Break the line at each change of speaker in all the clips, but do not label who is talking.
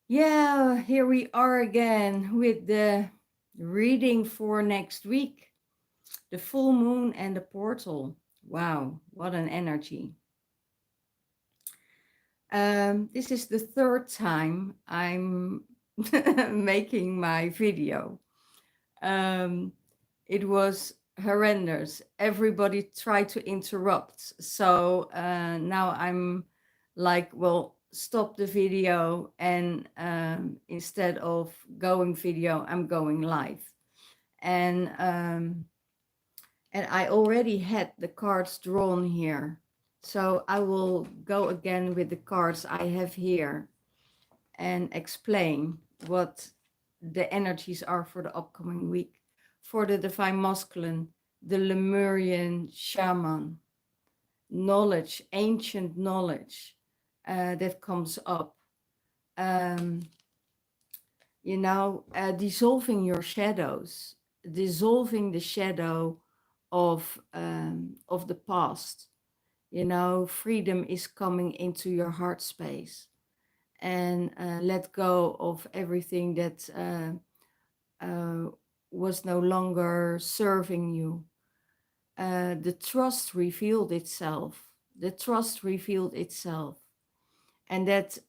Yeah, here we are again with the reading for next week. The full moon and the portal. Wow, what an energy. This is the third time I'm making my video. Um, it was horrendous. Everybody tried to interrupt. So now I'm like, well, stop the video. And instead of going video, I'm going live. And I already had the cards drawn here. So I will go again with the cards I have here and explain what the energies are for the upcoming week. For the divine masculine, the Lemurian shaman, knowledge, ancient knowledge that comes up. Um, dissolving your shadows, dissolving the shadow of the past. Freedom is coming into your heart space, and let go of everything that uh, was no longer serving you. The trust revealed itself. The trust revealed itself. And that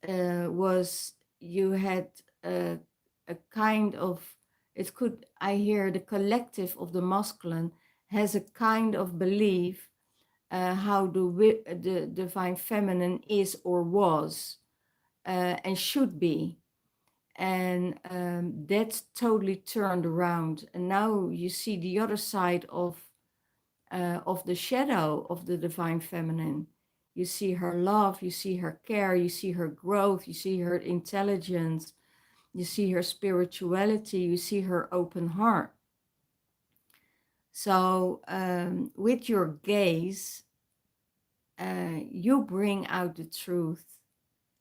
was, you had a kind of, I hear the collective of the masculine has a kind of belief how the divine feminine is or was and should be. And that's totally turned around. And now you see the other side of the shadow of the divine feminine. You see her love, you see her care, you see her growth, you see her intelligence, you see her spirituality, you see her open heart. So with your gaze, you bring out the truth.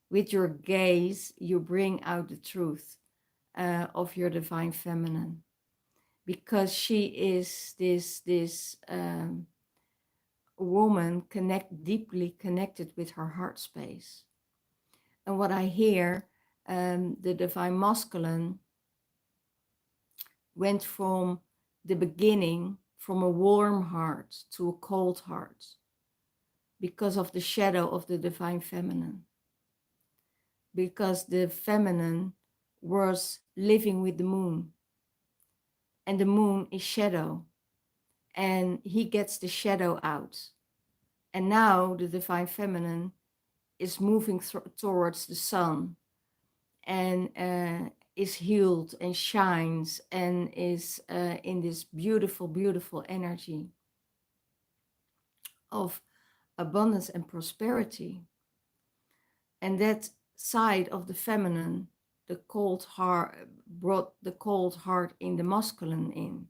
With your gaze, you bring out the truth of your divine feminine, because she is this woman deeply connected with her heart space. And what I hear, the divine masculine went from the beginning from a warm heart to a cold heart because of the shadow of the divine feminine, because the feminine was living with the moon, and the moon is shadow, and he gets the shadow out. And now the divine feminine is moving towards the sun, and is healed and shines and is in this beautiful, beautiful energy of abundance and prosperity. And that side of the feminine, the cold heart, brought the cold heart in the masculine in.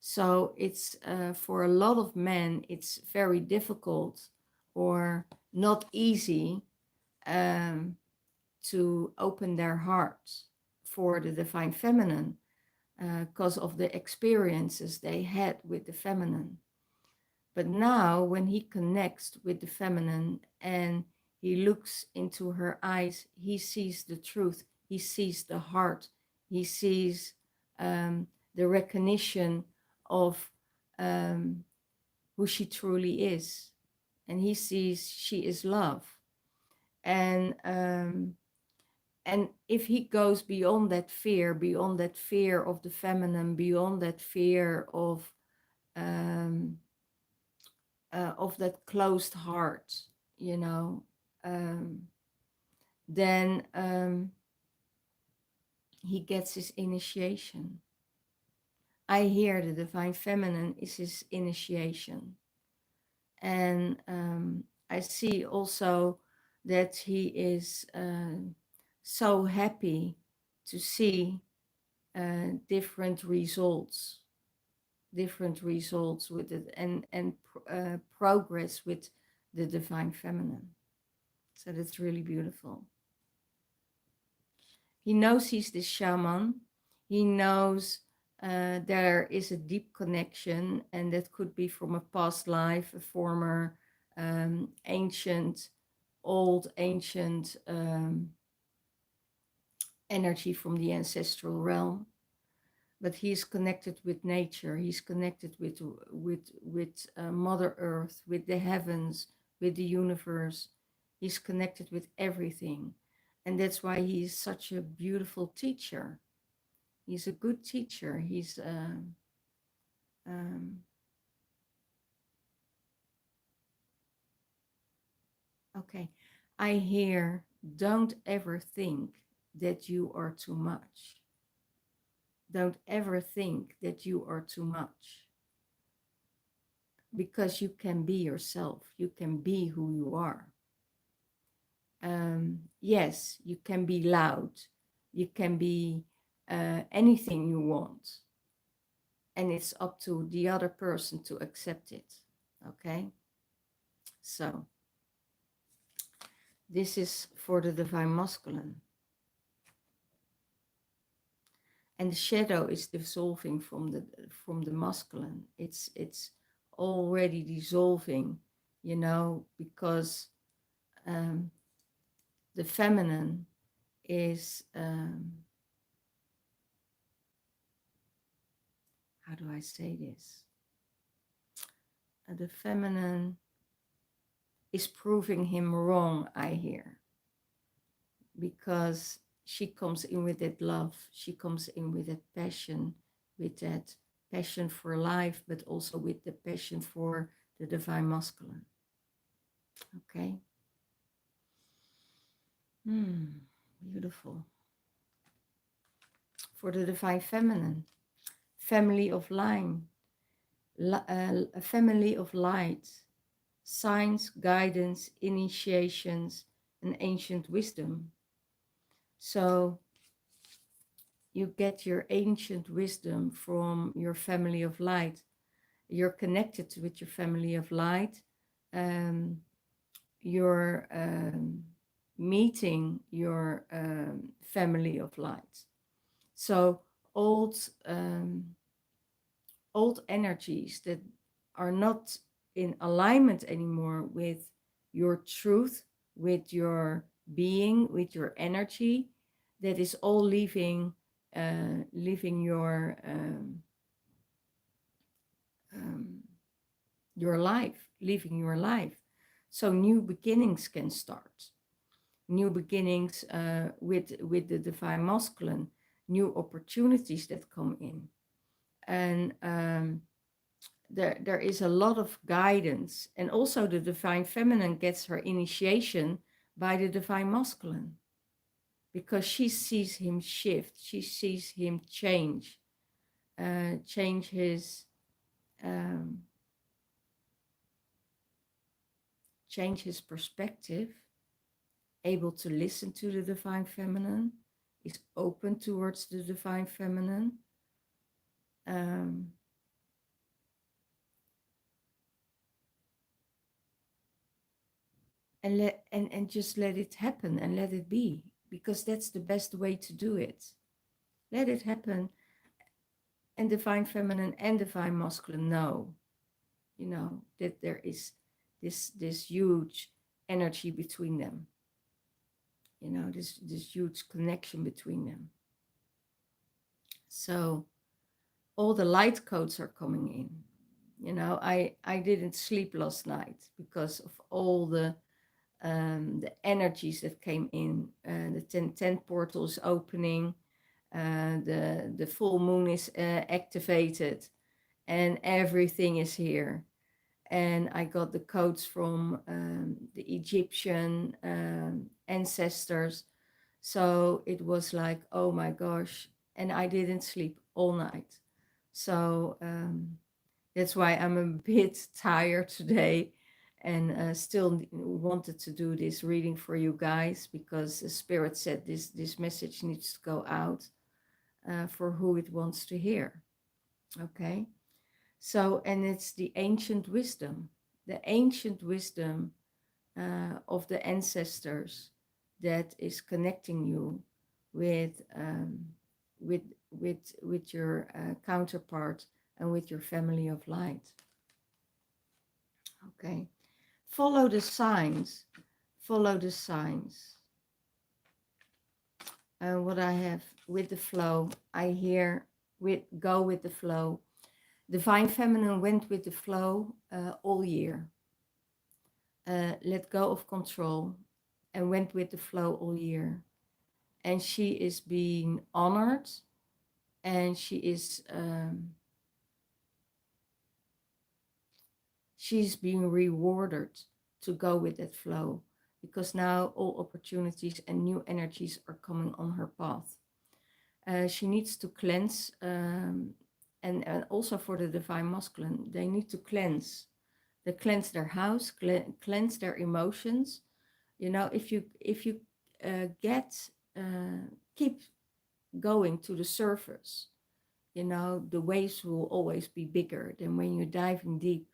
So it's for a lot of men, it's very difficult or not easy um, to open their hearts for the divine feminine because of the experiences they had with the feminine. But now when he connects with the feminine and he looks into her eyes, he sees the truth, he sees the heart, he sees the recognition of who she truly is. And he sees she is love. And if he goes beyond that fear of the feminine, beyond that fear of that closed heart, um, then he gets his initiation. I hear the divine feminine is his initiation. And I see also that he is so happy to see different results with it, and progress with the divine feminine. So that's really beautiful. He knows he's the shaman. He knows there is a deep connection, and that could be from a past life, a former ancient energy from the ancestral realm, but he's connected with nature. He's connected with Mother Earth, with the heavens, with the universe. He's connected with everything, and that's why he's such a beautiful teacher. He's a good teacher. He's um, okay. I hear, don't ever think that you are too much. Don't ever think that you are too much, because you can be yourself. You can be who you are. Yes, you can be loud. You can be anything you want. And it's up to the other person to accept it. Okay? So, this is for the divine masculine. And the shadow is dissolving from the masculine. It's already dissolving, you know, because the feminine is how do I say this? The feminine is proving him wrong, I hear, because she comes in with that love, she comes in with that passion for life, but also with the passion for the divine masculine. Okay. Beautiful. For the divine feminine, family of line, a family of light, signs, guidance, initiations, and ancient wisdom. So you get your ancient wisdom from your family of light. You're connected with your family of light. You're meeting your family of light. So old energies that are not in alignment anymore with your truth, with your being, with your energy, that is all leaving your life, living your life. So new beginnings can start. New beginnings with the divine masculine, new opportunities that come in. And there is a lot of guidance. And also the divine feminine gets her initiation by the divine masculine, because she sees him shift, she sees him change his change his perspective, able to listen to the divine feminine, is open towards the divine feminine. And just let it happen and let it be, because that's the best way to do it. Let it happen, and divine feminine and divine masculine know, you know, that there is this huge energy between them, you know, this huge connection between them. So all the light codes are coming in. You know, I didn't sleep last night because of all the energies that came in. The 1010 portal is opening, the full moon is activated, and everything is here. And I got the codes from the Egyptian ancestors. So it was like, oh my gosh. And I didn't sleep all night. So that's why I'm a bit tired today, and still wanted to do this reading for you guys, because the Spirit said this message needs to go out for who it wants to hear. Okay. So, and it's the ancient wisdom of the ancestors that is connecting you with your counterpart and with your family of light. Okay, follow the signs. Follow the signs. what I have with the flow, I hear with go with the flow. Divine Feminine went with the flow all year. Let go of control and went with the flow all year. And she is being honored, and she's being rewarded to go with that flow, because now all opportunities and new energies are coming on her path. She needs to cleanse, and also for the divine masculine, they need to cleanse. They cleanse their house, cleanse their emotions. You know, if you get keep going to the surface, you know, the waves will always be bigger than when you're diving deep.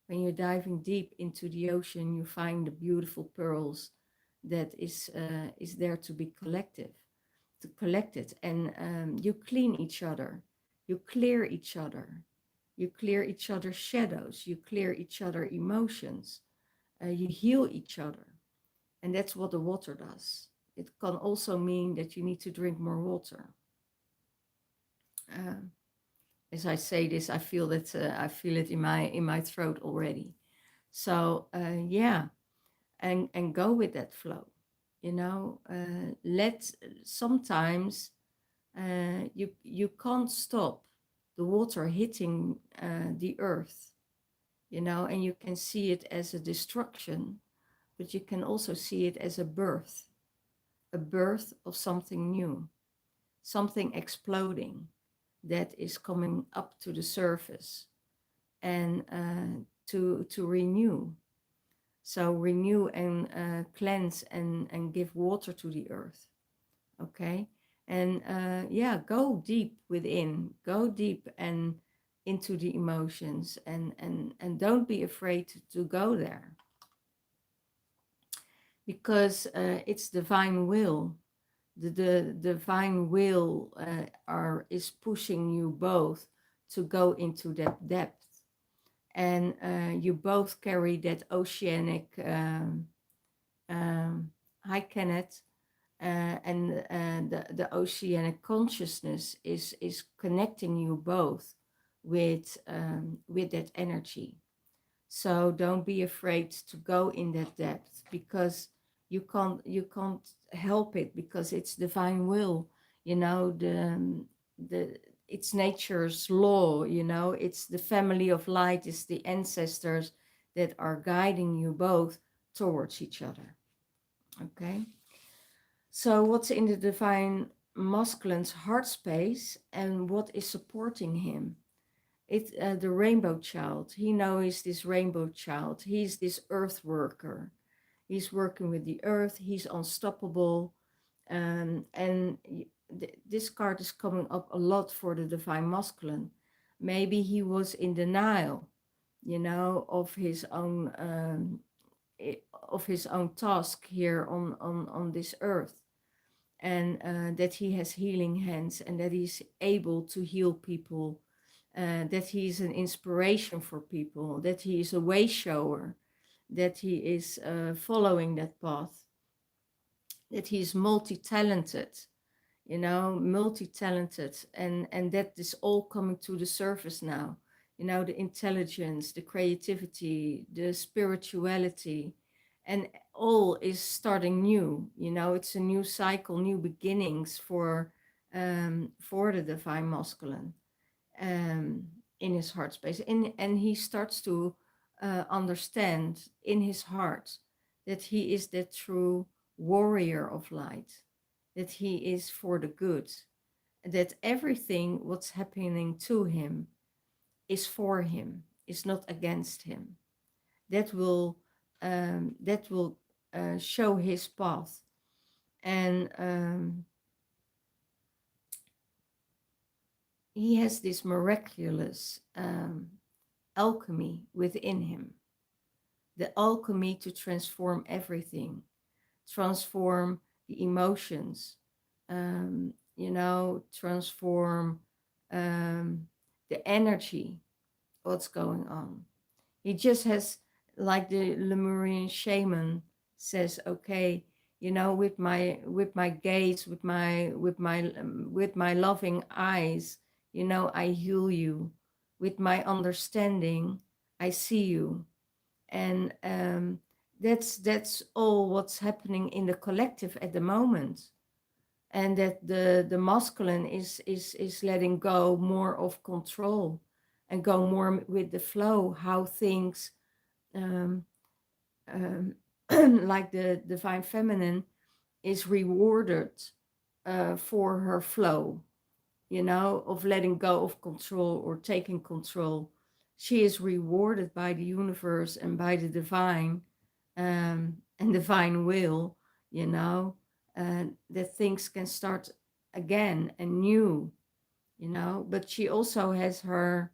When you're diving deep into the ocean, you find the beautiful pearls that is there to be collected, and you clean each other, you clear each other, you clear each other's shadows, you clear each other emotions, you heal each other, and that's what the water does. It can also mean that you need to drink more water. Uh, as I say this, I feel that I feel it in my throat already. So yeah, and go with that flow. You know, let sometimes you can't stop the water hitting the earth. You know, and you can see it as a destruction, but you can also see it as a birth of something new, something exploding that is coming up to the surface, and to renew. So renew and cleanse and give water to the earth. Okay. And yeah, go deep within, go deep and into the emotions, and don't be afraid to go there, because it's divine will. The divine will is pushing you both to go into that depth, and you both carry that oceanic high canet, and the oceanic consciousness is connecting you both with that energy. So don't be afraid to go in that depth, because you can't help it, because it's divine will. You know, the it's nature's law. You know, it's the family of light, it's the ancestors that are guiding you both towards each other. Okay. So what's in the divine masculine's heart space, and what is supporting him? It's the rainbow child. He knows this rainbow child. He's this earth worker. He's working with the earth. He's unstoppable. And this card is coming up a lot for the divine masculine. Maybe he was in denial, you know, of his own task here on this earth, and that he has healing hands, and that he's able to heal people, that he is an inspiration for people, that he is a way shower, that he is following that path, that he is multi-talented, you know, multi-talented, and that is all coming to the surface now. You know, the intelligence, the creativity, the spirituality, and all is starting new. You know, it's a new cycle, new beginnings for the divine masculine, um, in his heart space, and he starts to understand in his heart that he is the true warrior of light, that he is for the good, that everything what's happening to him is for him, is not against him. That will show his path, and he has this miraculous alchemy within him, the alchemy to transform everything, transform the emotions, you know, transform the energy, what's going on. He just has, like the Lemurian shaman says, okay, with my gaze, with my loving eyes, I heal you. With my understanding, I see you. And that's all what's happening in the collective at the moment. And that the masculine is letting go more of control and go more with the flow, how things, um, um, like the divine feminine is rewarded for her flow, of letting go of control or taking control. She is rewarded by the universe and by the divine, and divine will, that things can start again and new, But she also has her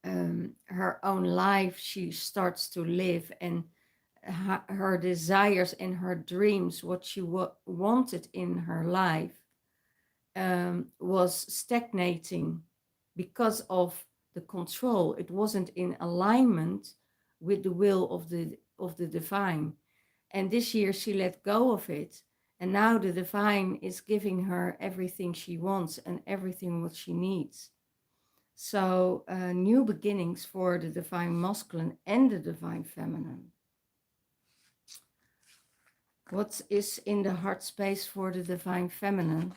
own life she starts to live, and her desires and her dreams, what she wanted in her life, was stagnating because of the control. It wasn't in alignment with the will of the divine. And this year she let go of it. And now the divine is giving her everything she wants and everything what she needs. So new beginnings for the divine masculine and the divine feminine. What is in the heart space for the divine feminine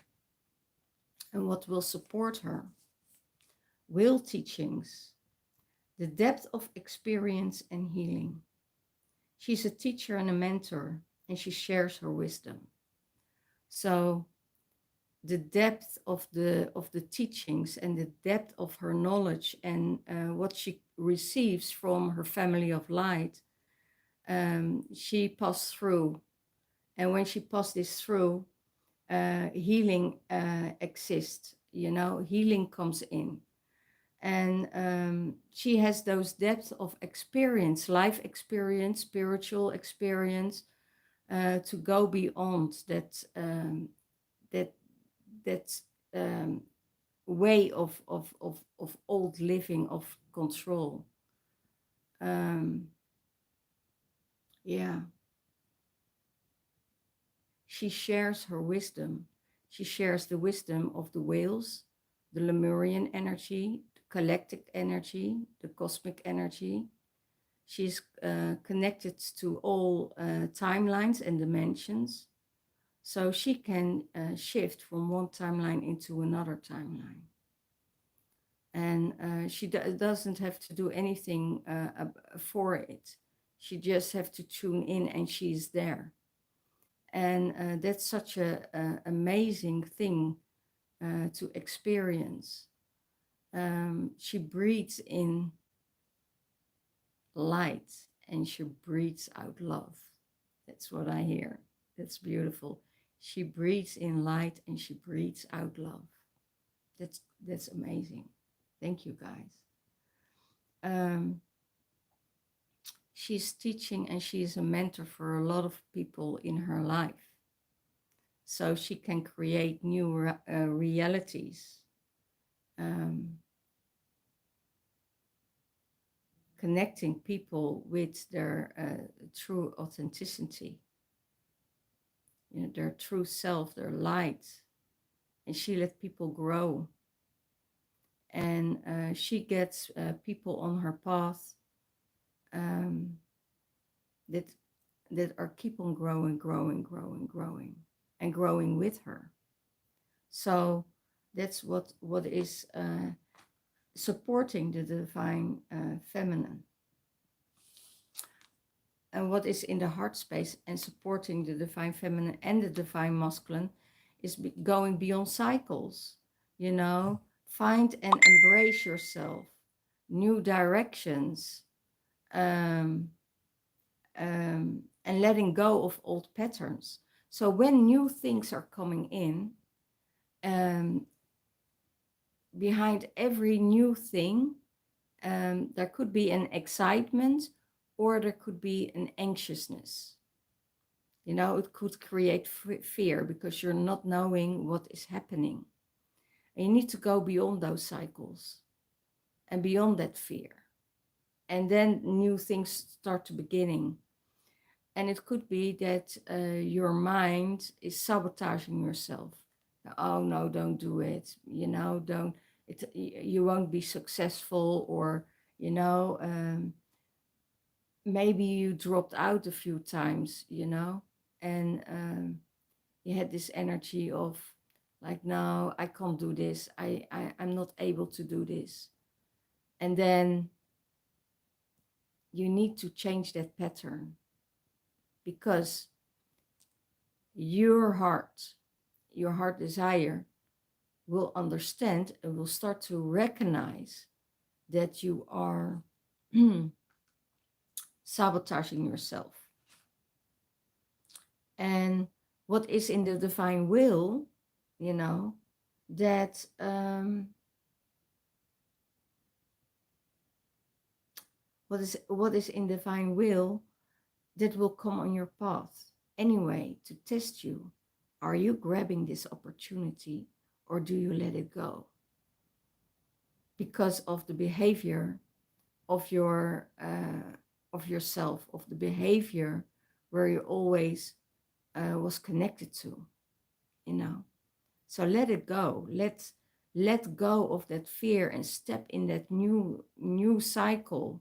and what will support her? Will teachings, the depth of experience and healing. She's a teacher and a mentor, and she shares her wisdom. So the depth of the teachings and the depth of her knowledge and what she receives from her family of light, she passed through. And when she passed this through, healing exists, healing comes in. And she has those depths of experience, life experience, spiritual experience, to go beyond that that way of old living, of control. Yeah. She shares her wisdom. She shares the wisdom of the whales, the Lemurian energy, the galactic energy, the cosmic energy. She's connected to all timelines and dimensions. So she can shift from one timeline into another timeline. And she doesn't have to do anything for it. She just have to tune in and she's there. And that's such a amazing thing to experience. She breathes in light and she breathes out love. That's what I hear. That's beautiful. She breathes in light and she breathes out love. That's amazing. Thank you, guys. She's teaching and she's a mentor for a lot of people in her life. So she can create new realities. Connecting people with their true authenticity, their true self, their light. And she let people grow. And she gets people on her path that are keep on growing and growing with her. So that's what is supporting the divine feminine. And what is in the heart space and supporting the divine feminine and the divine masculine is going beyond cycles, find and embrace yourself, new directions, and letting go of old patterns. So when new things are coming in, behind every new thing, there could be an excitement or there could be an anxiousness. It could create fear because you're not knowing what is happening. And you need to go beyond those cycles and beyond that fear. And then new things start to beginning. And it could be that your mind is sabotaging yourself. Oh no, don't do it. Don't. You won't be successful, or maybe you dropped out a few times, and you had this energy of like, no, I can't do this. I'm not able to do this. And then you need to change that pattern, because your heart desire will understand and will start to recognize that you are sabotaging yourself. And what is in the divine will, that what is in divine will, that will come on your path anyway to test you. Are you grabbing this opportunity, or do you let it go? Because of the behavior of yourself, of the behavior where you always was connected to, So let it go. Let go of that fear and step in that new cycle,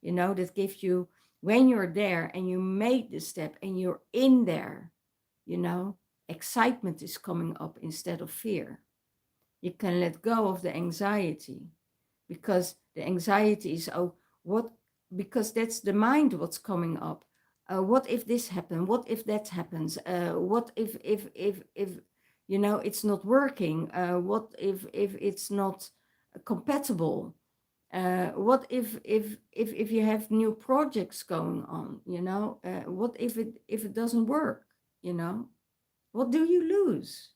that gives you, when you're there and you made the step and you're in there, excitement is coming up instead of fear. You can let go of the anxiety, because the anxiety is, oh, what, because that's the mind what's coming up. What if this happens? What if that happens? What if it's not working? What if it's not compatible? What if you have new projects going on? What if it doesn't work? What do you lose?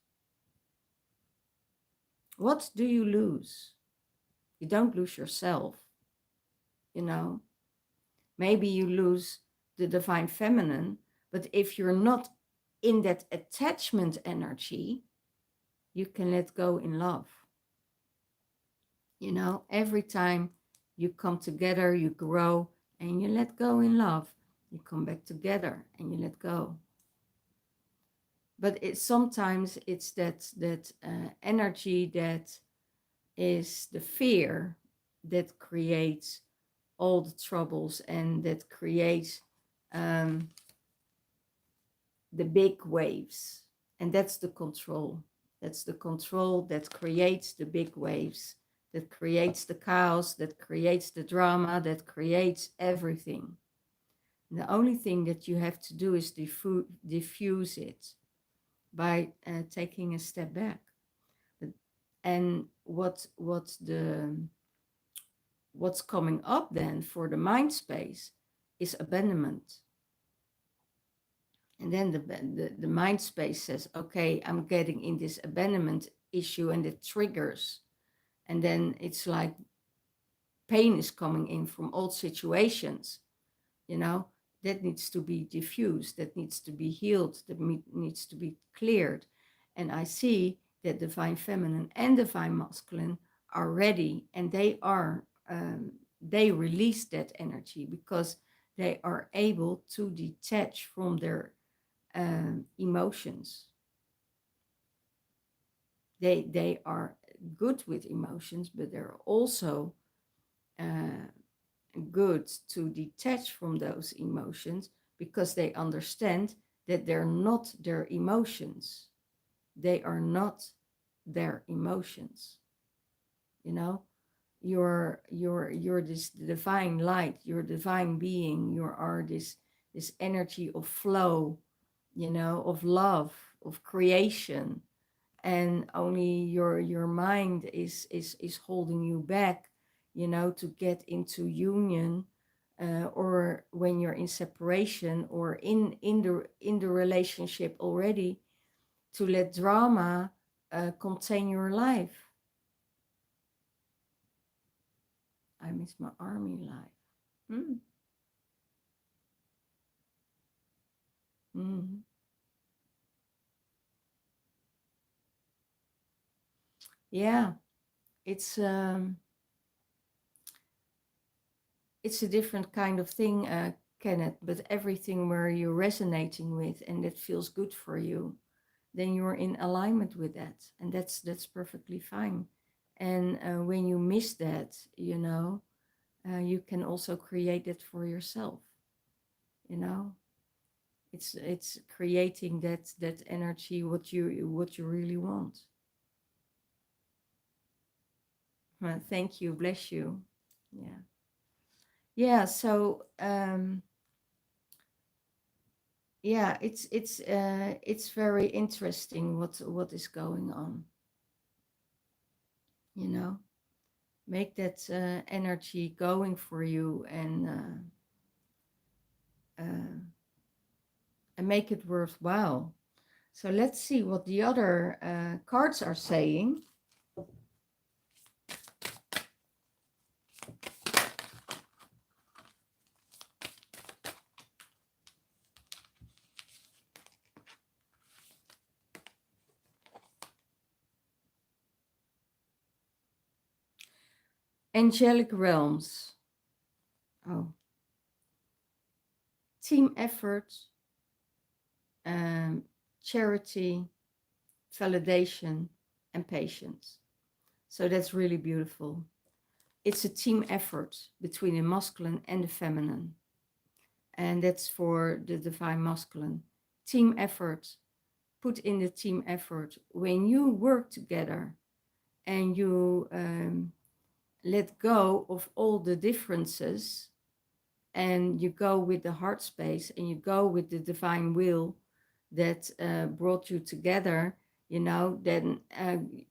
What do you lose? You don't lose yourself. Maybe you lose the divine feminine, but if you're not in that attachment energy, you can let go in love. Every time you come together, you grow and you let go in love. You come back together and you let go. But sometimes it's that energy that is the fear that creates all the troubles, and that creates the big waves. And that's the control. That's the control that creates the big waves, that creates the chaos, that creates the drama, that creates everything. And the only thing that you have to do is diffuse it by taking a step back. And what's coming up then for the mind space is abandonment. And then the mind space says, okay, I'm getting in this abandonment issue, and it triggers. And then it's like pain is coming in from old situations, that needs to be diffused, that needs to be healed, that needs to be cleared. And I see that divine feminine and divine masculine are ready, and they release that energy, because they are able to detach from their emotions. They are good with emotions, but they're also good to detach from those emotions, because they understand that they're not their emotions. They are not their emotions. You're this divine light, you're divine being, you are this energy of flow, of love, of creation. And only your mind is holding you back, to get into union, or when you're in separation, or in the relationship already, to let drama contain your life. I miss my army life. Yeah, it's a different kind of thing, look at it, but everything where you're resonating with and that feels good for you, then you're in alignment with that, and that's perfectly fine. And when you miss that, you can also create it for yourself. You know, it's creating that energy, what you really want. Thank you, bless you. Yeah, yeah. So yeah, it's very interesting what is going on. You know, make that energy going for you, and make it worthwhile. So let's see what the other cards are saying. Angelic realms. Oh. Team effort, um, charity, validation, and patience. So that's really beautiful. It's a team effort between the masculine and the feminine. And that's for the divine masculine. Team effort. Put in the team effort. When you work together and you let go of all the differences, and you go with the heart space, and you go with the divine will that brought you together, then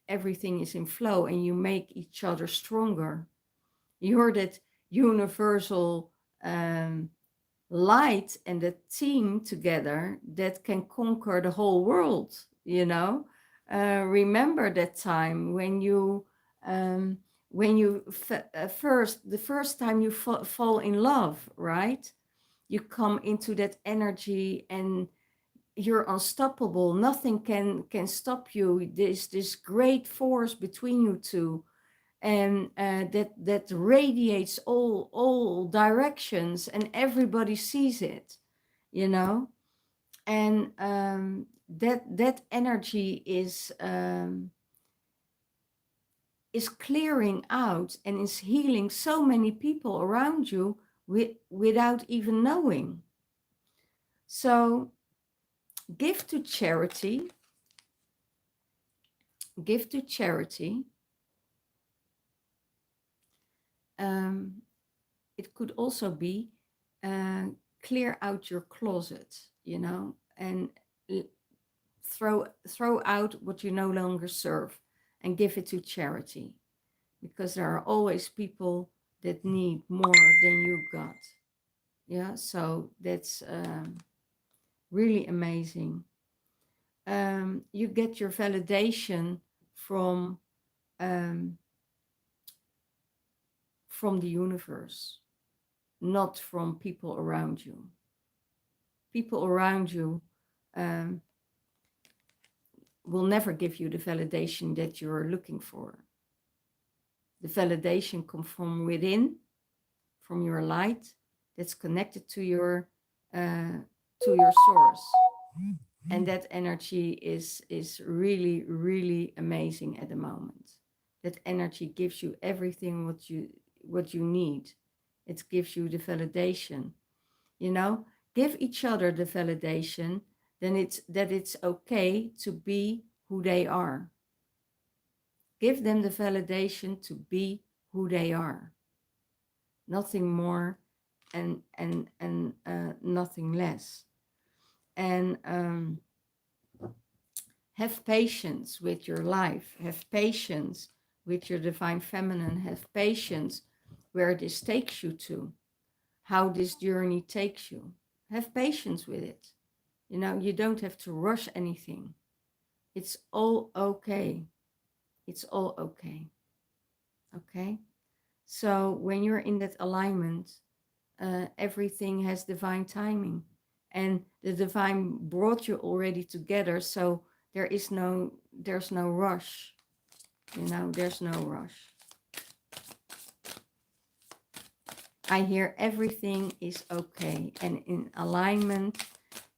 everything is in flow and you make each other stronger. You're that universal light and the team together that can conquer the whole world. Remember that time when you the first time you fall in love, right? You come into that energy and you're unstoppable. Nothing can stop you. There's this great force between you two, and that radiates all directions, and everybody sees it, you know. And that energy is clearing out and is healing so many people around you without even knowing. So give to charity. Give to charity. It could also be clear out your closet, and throw out what you no longer serve and give it to charity, because there are always people that need more than you got. Yeah, so that's really amazing. You get your validation um, from the universe, not from people around you. People around you um, will never give you the validation that you're looking for. The validation comes from within, from your light that's connected to your source. And that energy is really, really amazing at the moment. That energy gives you everything what you need. It gives you the validation. Give each other the validation, then it's okay to be who they are. Give them the validation to be who they are. Nothing more and nothing less. And have patience with your life. Have patience with your divine feminine. Have patience where this takes you to, how this journey takes you. Have patience with it. You don't have to rush anything. It's all okay. It's all okay. Okay? So when you're in that alignment, everything has divine timing. And the divine brought you already together. So there's no rush. There's no rush. I hear everything is okay and in alignment,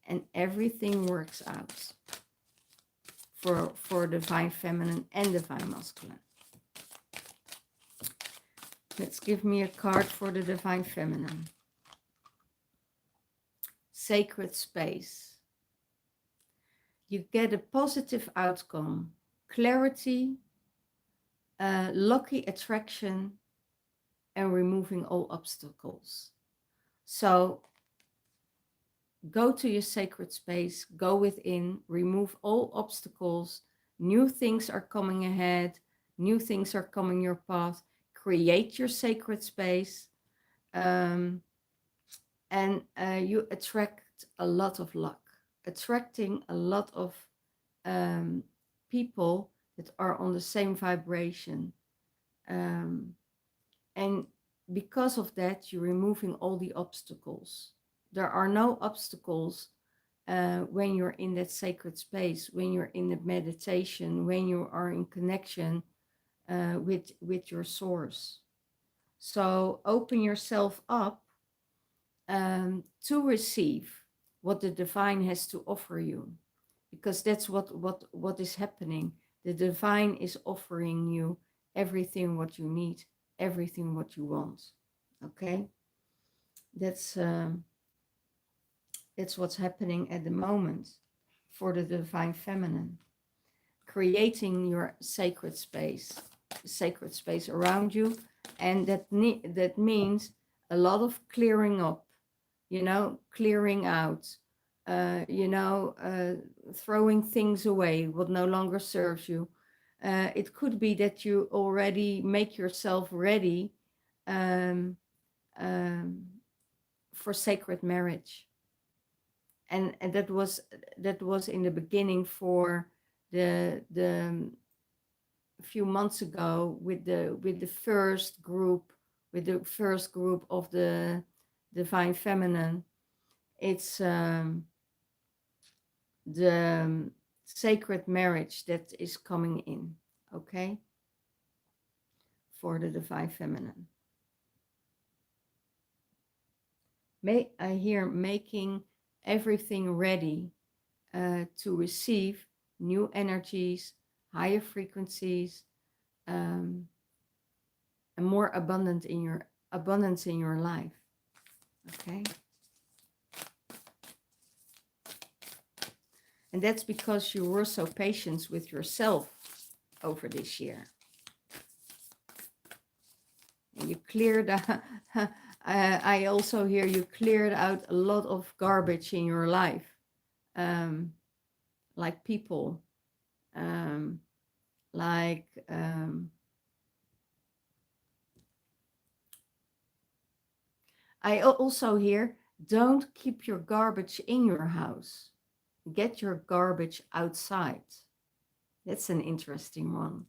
and everything works out for divine feminine and divine masculine. Let's give me a card for the divine feminine. Sacred space. You get a positive outcome, clarity, lucky attraction, and removing all obstacles. So go to your sacred space, go within, remove all obstacles. New things are coming ahead, new things are coming your path. Create your sacred space, and you attract a lot of luck, attracting a lot of people that are on the same vibration. And because of that, you're removing all the obstacles. There are no obstacles when you're in that sacred space, when you're in the meditation, when you are in connection with your source. So open yourself up to receive what the divine has to offer you, because that's what is happening. The divine is offering you everything what you need, everything what you want. Okay, that's what's happening at the moment for the divine feminine. Creating your sacred space around you, and that means a lot of clearing up, clearing out, throwing things away what no longer serves you. It could be that you already make yourself ready um, um, for sacred marriage, and that was in the beginning for the few months ago with the first group, of the divine feminine. It's the sacred marriage that is coming in, okay, for the divine feminine. I hear making everything ready to receive new energies, higher frequencies, and more abundance in your life. Okay. And that's because you were so patient with yourself over this year. And you cleared I also hear you cleared out a lot of garbage in your life, like people, like I also hear, don't keep your garbage in your house. Get your garbage outside. That's an interesting one.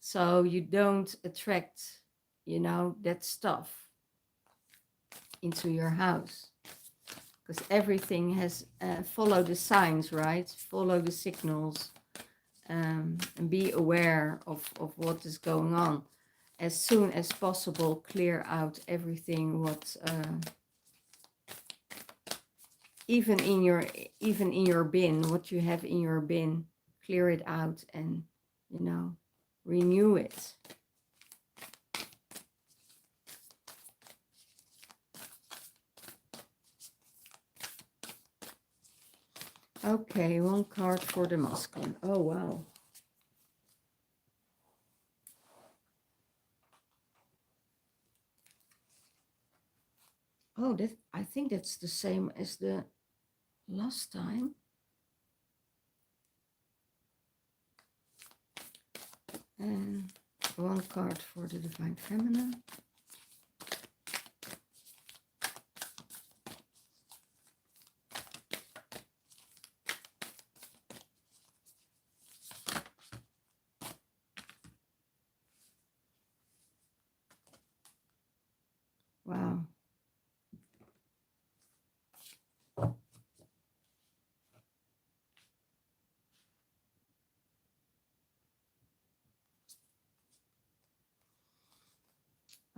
So you don't attract, that stuff into your house. Because everything has, follow the signs, right? Follow the signals, and be aware of what is going on. As soon as possible, clear out everything what even in your bin, what you have in your bin, clear it out and renew it. Okay, one card for the masculine. Oh wow. Oh, I think that's the same as the last time. And one card for the divine feminine. Wow.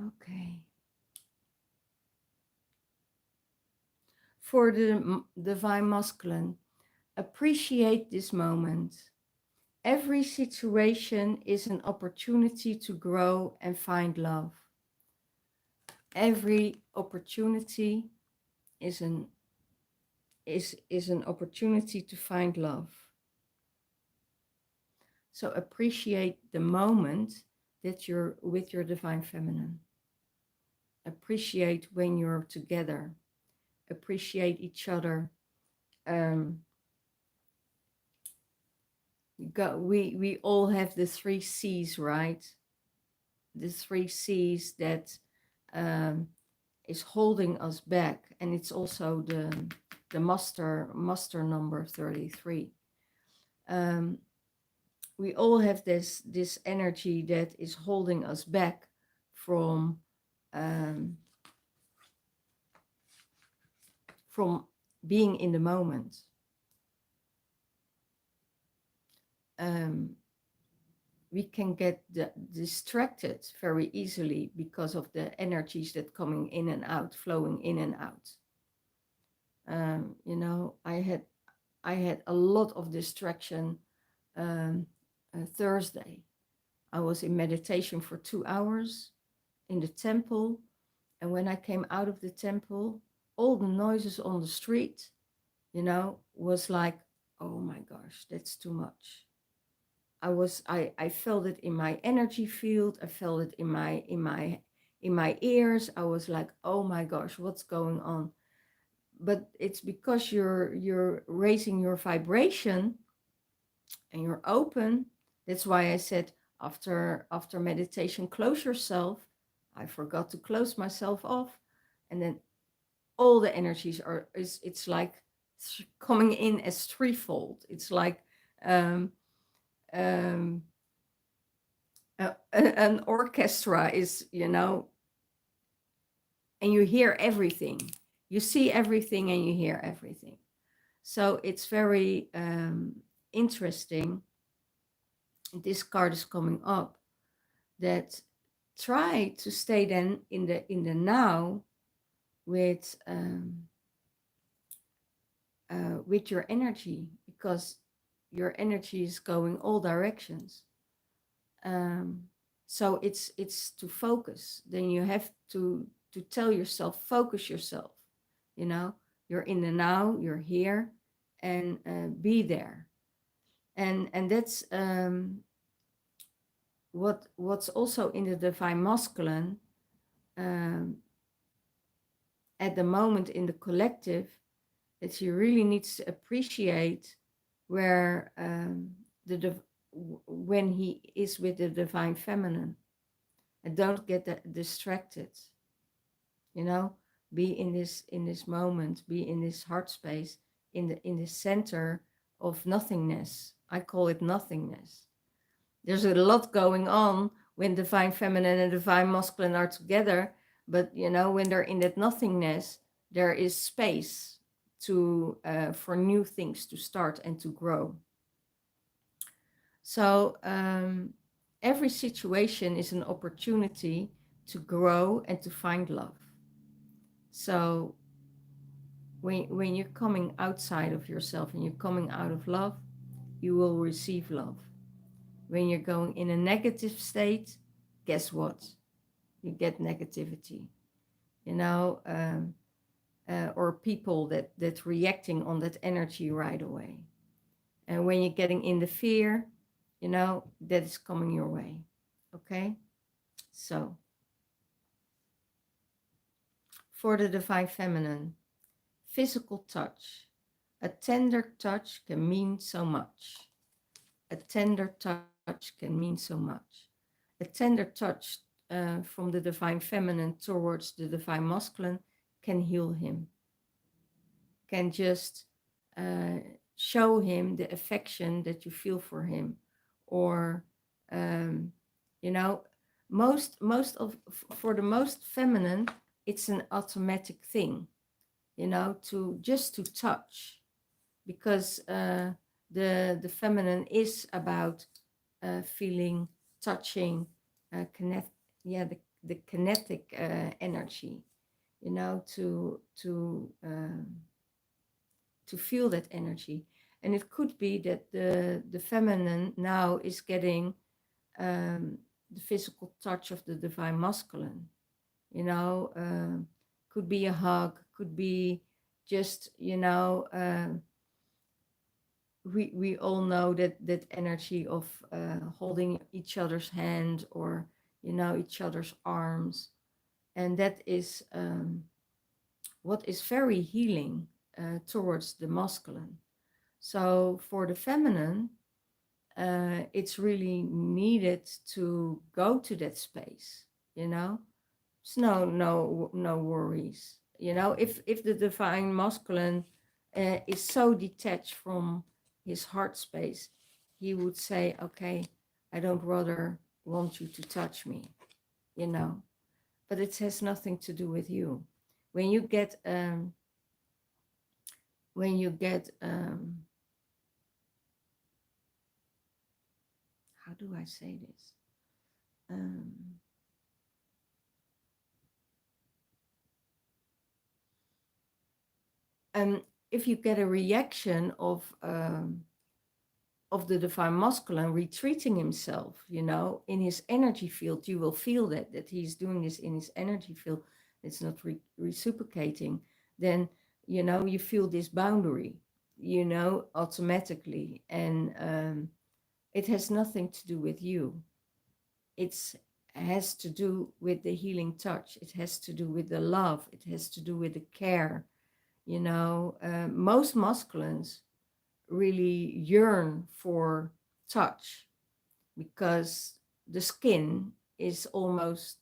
Okay. For the divine masculine, appreciate this moment. Every situation is an opportunity to grow and find love. Every opportunity is an opportunity to find love. So appreciate the moment that you're with your divine feminine. Appreciate when you're together. Appreciate each other. We all have the 3 C's, right? The 3 C's that is holding us back, and it's also the master number 33. We all have this energy that is holding us back from being in the moment. We can get distracted very easily because of the energies that coming in and out, flowing in and out. You know, I had a lot of distraction Thursday. I was in meditation for 2 hours in the temple, and when I came out of the temple, all the noises on the street, you know, was like, oh my gosh, that's too much. I felt it in my energy field. I felt it in my ears. I was like, oh my gosh, what's going on? But it's because you're raising your vibration and you're open. That's why I said after meditation, close yourself. I forgot to close myself off, and then all the energies it's like coming in as threefold. It's like an orchestra is, you know, and you hear everything, you see everything, and you hear everything. So it's very interesting. This card is coming up, that try to stay then in the now with your energy, because your energy is going all directions. So it's to focus. Then you have to tell yourself, focus yourself. You know, you're in the now, you're here, and be there. And that's what's also in the divine masculine at the moment in the collective, that you really need to appreciate where when he is with the divine feminine, and don't get distracted. You know, be in this moment, be in this heart space, in the center of nothingness. I call it nothingness. There's a lot going on when divine feminine and divine masculine are together, but you know, when they're in that nothingness, there is space to for new things to start and to grow. So every situation is an opportunity to grow and to find love. So when you're coming outside of yourself and you're coming out of love, you will receive love. When you're going in a negative state, guess what? You get negativity, you know, or people that reacting on that energy right away. And when you're getting in the fear, you know, that is coming your way. Okay? So, for the divine feminine, physical touch. A tender touch can mean so much. A tender touch can mean so much. A tender touch from the divine feminine towards the divine masculine can heal him, can just show him the affection that you feel for him. Or you know, for the most feminine, it's an automatic thing, you know, to just to touch, because the feminine is about feeling, touching, connect, yeah, the kinetic energy, you know, to to feel that energy. And it could be that the feminine now is getting the physical touch of the divine masculine. You know, could be a hug, could be just, you know, we all know that energy of holding each other's hand, or, you know, each other's arms. And that is what is very healing towards the masculine. So for the feminine, it's really needed to go to that space, you know. It's no worries, you know. If the divine masculine is so detached from his heart space, he would say, okay, I don't rather want you to touch me, you know. But it has nothing to do with you. When you get when you get how do I say this? Um, if you get a reaction of the divine masculine retreating himself, you know, in his energy field, you will feel that he's doing this in his energy field. It's not reciprocating. Then, you know, you feel this boundary, you know, automatically, and it has nothing to do with you. It has to do with the healing touch. It has to do with the love. It has to do with the care. You know, most masculines really yearn for touch, because the skin is almost,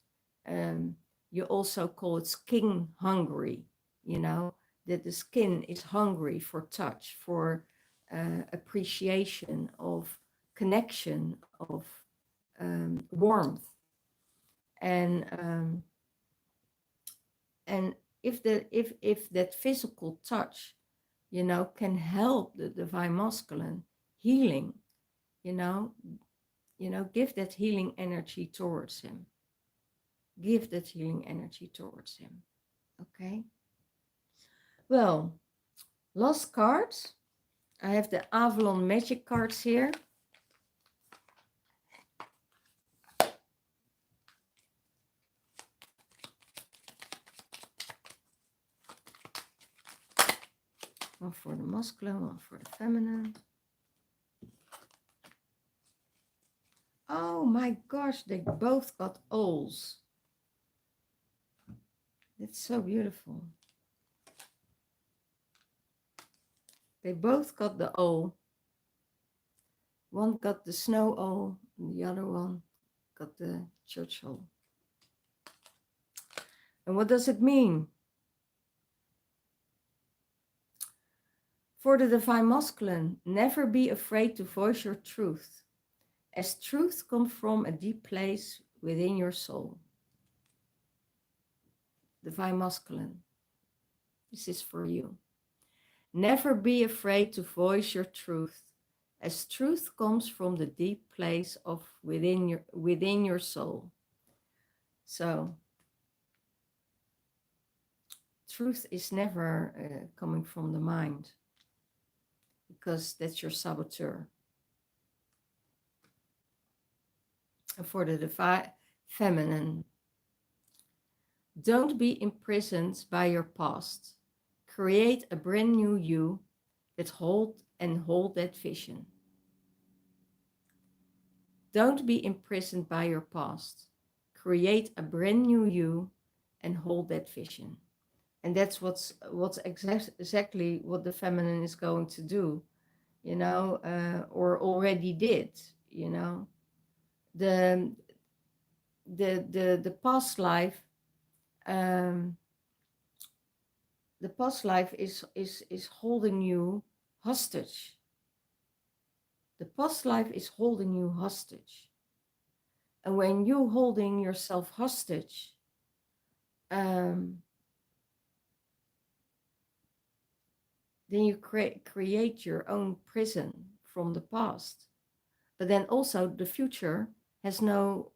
you also call it skin hungry, you know, that the skin is hungry for touch, for appreciation of connection, of warmth. And and if that physical touch, you know, can help the divine masculine healing, you know, give that healing energy towards him. Give that healing energy towards him. Okay. Well, last cards. I have the Avalon magic cards here. One for the masculine, one for the feminine. Oh my gosh, they both got owls. That's so beautiful. They both got the owl. One got the snow owl, and the other one got the church owl. And what does it mean? For the divine masculine, never be afraid to voice your truth, as truth comes from a deep place within your soul. Divine masculine, this is for you. Never be afraid to voice your truth, as truth comes from the deep place of within your soul. So truth is never coming from the mind, because that's your saboteur. And for the divine feminine, don't be imprisoned by your past. Create a brand new you that hold that vision. Don't be imprisoned by your past. Create a brand new you and hold that vision. And that's what's exactly what the feminine is going to do, you know, or already did, you know. The past life, the past life is holding you hostage. The past life is holding you hostage. And when you're holding yourself hostage, then you create your own prison from the past. But then also the future has no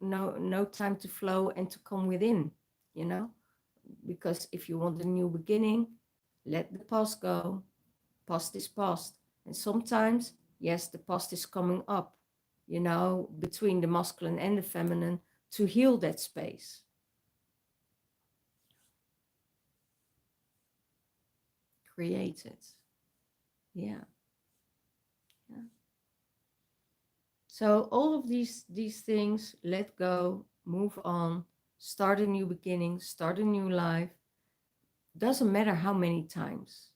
time to flow and to come within, you know. Because if you want a new beginning, let the past go Past is past. And sometimes, yes, the past is coming up, you know, between the masculine and the feminine to heal that space. Create it. Yeah. Yeah. So all of these things, let go, move on, start a new beginning, start a new life. Doesn't matter how many times.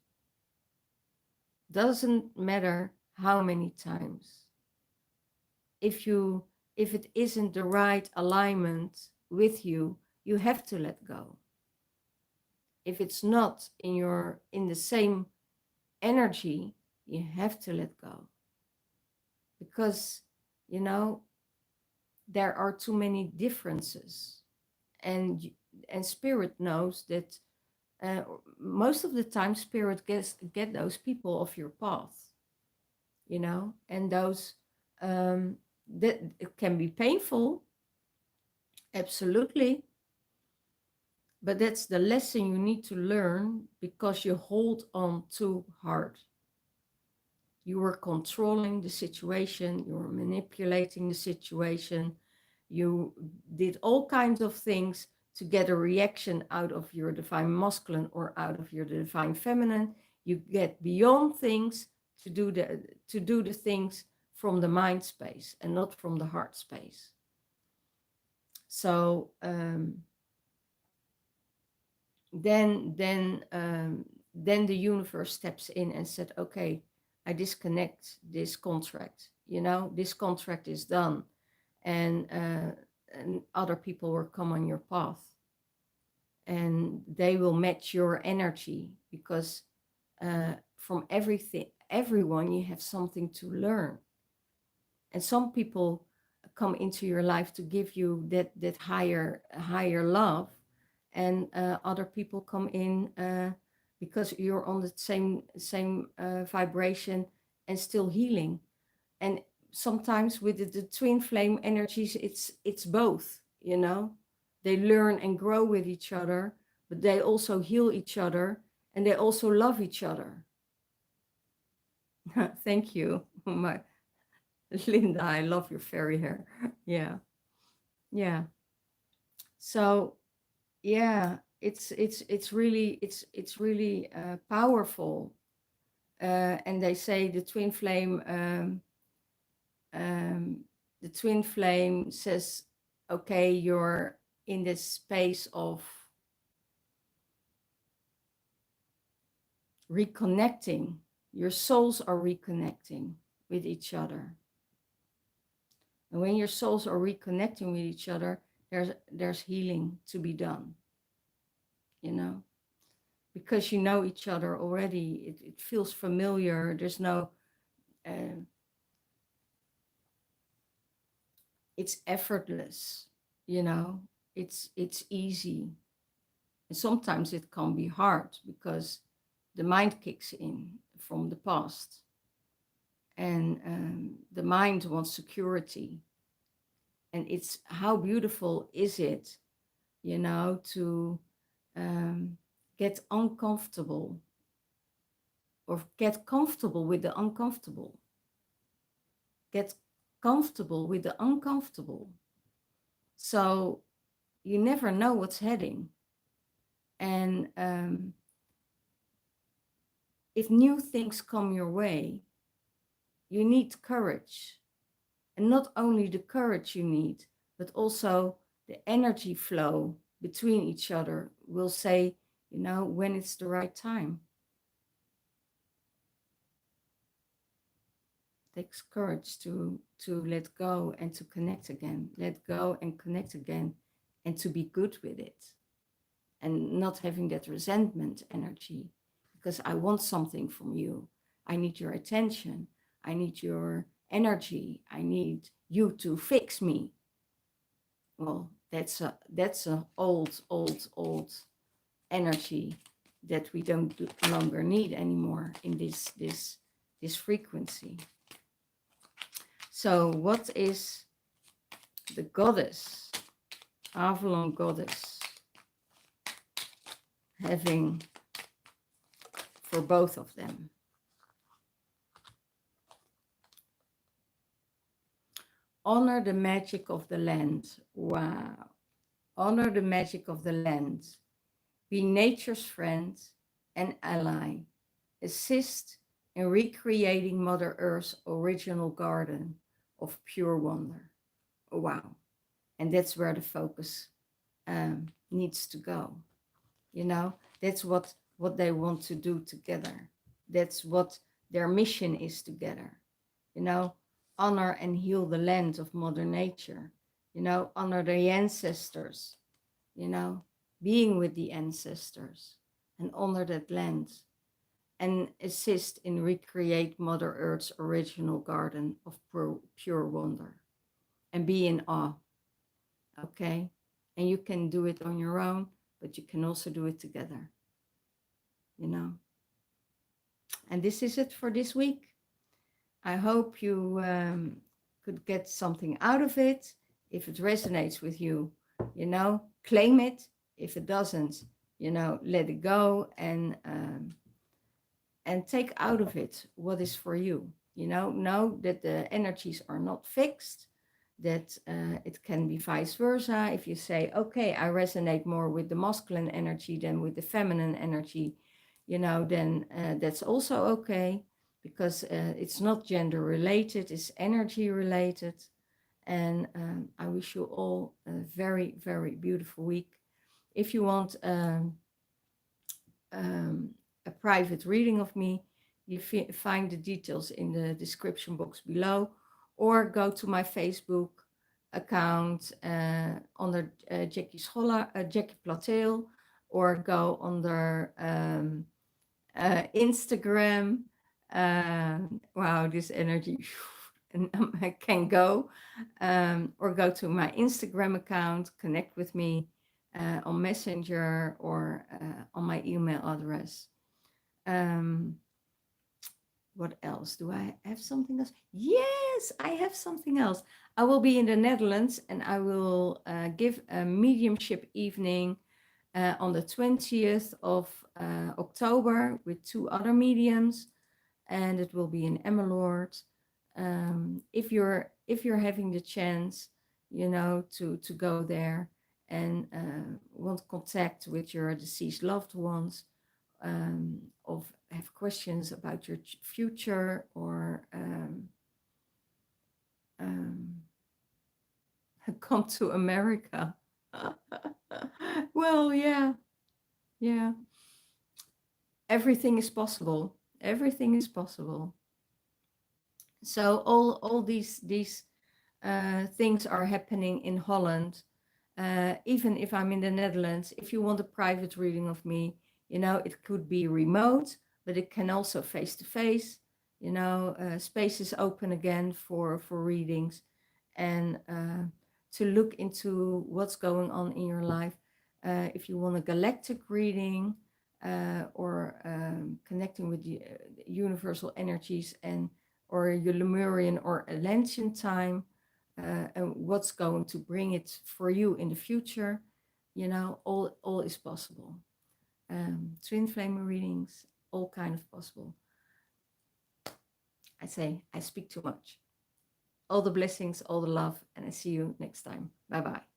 Doesn't matter how many times. If it isn't the right alignment with you, you have to let go. If it's not in the same energy, you have to let go. Because, you know, there are too many differences. And spirit knows that most of the time spirit get those people off your path, you know, and those that it can be painful, absolutely, but that's the lesson you need to learn because you hold on too hard. You were controlling the situation, you were manipulating the situation, you did all kinds of things to get a reaction out of your divine masculine or out of your divine feminine. You get beyond things to do the things from the mind space and not from the heart space. So then the universe steps in and said, okay, I disconnect this contract. You know, this contract is done, and other people will come on your path, and they will match your energy because from everyone, you have something to learn. And some people come into your life to give you that higher love, and other people come in because you're on the same vibration and still healing. And sometimes with the twin flame energies, it's both, you know. They learn and grow with each other, but they also heal each other, and they also love each other. Thank you, my Linda. I love your fairy hair. Yeah, yeah. So yeah, it's really powerful. And they say the twin flame says, okay, you're in this space of reconnecting. Your souls are reconnecting with each other. And when your souls are reconnecting with each other, there's healing to be done, you know, because you know each other already. It feels familiar. There's no, it's effortless, you know, it's easy. And sometimes it can be hard because the mind kicks in from the past. And the mind wants security. And it's how beautiful is it, you know, to get uncomfortable or get comfortable with the uncomfortable. Get comfortable with the uncomfortable. So you never know what's heading. And if new things come your way, you need courage. And not only the courage you need, but also the energy flow between each other will say, you know, when it's the right time. It takes courage to let go and to connect again. Let go and connect again, and to be good with it. And not having that resentment energy, because I want something from you. I need your attention. I need your energy. I need you to fix me. Well, that's a old energy that we don't longer need anymore in this frequency. So what is the goddess, Avalon goddess, having for both of them? Honor the magic of the land. Wow. Honor the magic of the land. Be nature's friend and ally. Assist in recreating Mother Earth's original garden of pure wonder. Wow. And that's where the focus needs to go. You know, that's what they want to do together. That's what their mission is together. You know, honor and heal the land of Mother Nature. You know, honor the ancestors. You know, being with the ancestors and honor that land and assist in recreate Mother Earth's original garden of pure wonder and be in awe. Okay, and you can do it on your own, but you can also do it together. You know, and this is it for this week. I hope you could get something out of it. If it resonates with you, you know, claim it. If it doesn't, you know, let it go and take out of it what is for you. You know that the energies are not fixed, that it can be vice versa. If you say, okay, I resonate more with the masculine energy than with the feminine energy, you know, then that's also okay, because it's not gender related, it's energy related. And I wish you all a very, very beautiful week. If you want a private reading of me, you find the details in the description box below, or go to my Facebook account under Jackie Plateel, or go under Instagram. Wow, this energy can go. Or go to my Instagram account, connect with me on Messenger or on my email address. What else? Do I have something else? Yes, I have something else. I will be in the Netherlands, and I will give a mediumship evening on the 20th of October with 2 other mediums, and it will be in Emmeloord. If you're having the chance, you know, to go there and want contact with your deceased loved ones, or have questions about your future, or come to America. Well, yeah. Everything is possible. Everything is possible. So all these things are happening in Holland. Even if I'm in the Netherlands, if you want a private reading of me, you know, it could be remote, but it can also face to face. You know, space is open again for readings, and to look into what's going on in your life. If you want a galactic reading, or connecting with the universal energies, and or your Lemurian or Atlantean time, and what's going to bring it for you in the future, you know, all is possible. Twin flame readings, all kind of possible. I say I speak too much. All the blessings, all the love, and I see you next time. Bye bye.